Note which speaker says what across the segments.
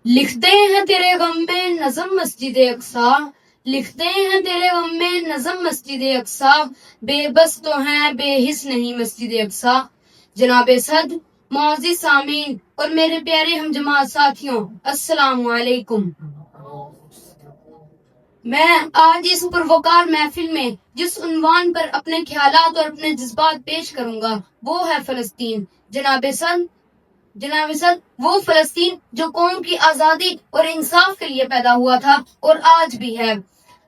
Speaker 1: لکھتے ہیں تیرے غم میں نظم مسجد اقصی، لکھتے ہیں تیرے غم میں نظم مسجد اقصی، بے بس تو ہیں بے حس نہیں مسجد اقصی۔ جناب صد، معزز سامعین اور میرے پیارے ہم جماعت ساتھیوں، السلام علیکم۔ میں آج اس پروقار محفل میں جس عنوان پر اپنے خیالات اور اپنے جذبات پیش کروں گا وہ ہے فلسطین۔ جناب صد، وہ فلسطین جو قوم کی آزادی اور انصاف کے لیے پیدا ہوا تھا اور آج بھی ہے۔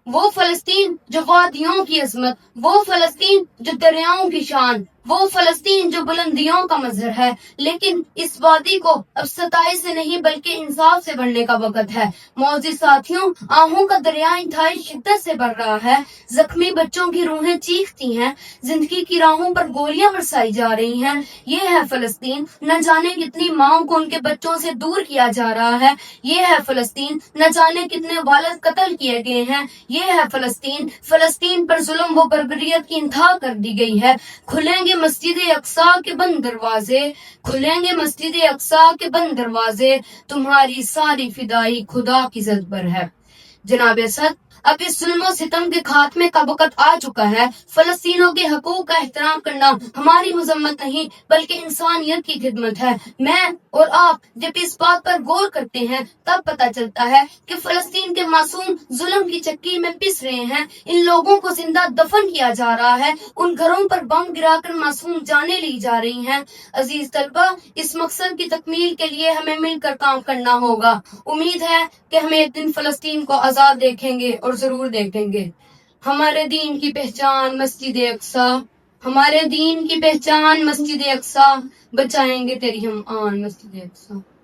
Speaker 1: وہ فلسطین جو وادیوں کی عظمت، وہ فلسطین جو دریاؤں کی شان، وہ فلسطین جو بلندیوں کا مظہر ہے۔ لیکن اس وادی کو اب ستائش سے نہیں بلکہ انصاف سے بڑھنے کا وقت ہے۔ معزز ساتھیوں، آہوں کا دریا انتہائی شدت سے بڑھ رہا ہے، زخمی بچوں کی روحیں چیختی ہیں، زندگی کی راہوں پر گولیاں برسائی جا رہی ہیں۔ یہ ہے فلسطین، نہ جانے کتنی ماؤں کو ان کے بچوں سے دور کیا جا رہا ہے۔ یہ ہے فلسطین، نہ جانے کتنے والد قتل کیے گئے ہیں۔ یہ ہے فلسطین، فلسطین پر ظلم و بربریت کی انتہا کر دی گئی ہے۔ کھلیں گے مسجد اقصی کے بند دروازے، کھلیں گے مسجد اقصی کے بند دروازے، تمہاری ساری فدائی خدا کی زد پر ہے۔ جناب صد، اب اس ظلم و ستم کے خاتمے کا وقت آ چکا ہے۔ فلسطینیوں کے حقوق کا احترام کرنا ہماری مذمت نہیں بلکہ انسانیت کی خدمت ہے۔ میں اور آپ جب اس بات پر غور کرتے ہیں تب پتہ چلتا ہے کہ فلسطین کے معصوم ظلم کی چکی میں پس رہے ہیں، ان لوگوں کو زندہ دفن کیا جا رہا ہے، ان گھروں پر بم گرا کر معصوم جانیں لی جا رہی ہیں۔ عزیز طلبہ، اس مقصد کی تکمیل کے لیے ہمیں مل کر کام کرنا ہوگا۔ امید ہے کہ ہم ایک دن فلسطین کو آزاد دیکھیں گے اور ضرور دیکھیں گے۔ ہمارے دین کی پہچان مسجد اقصی، ہمارے دین کی پہچان مسجد اقصی، بچائیں گے تیری ہم آن مسجد اقصی۔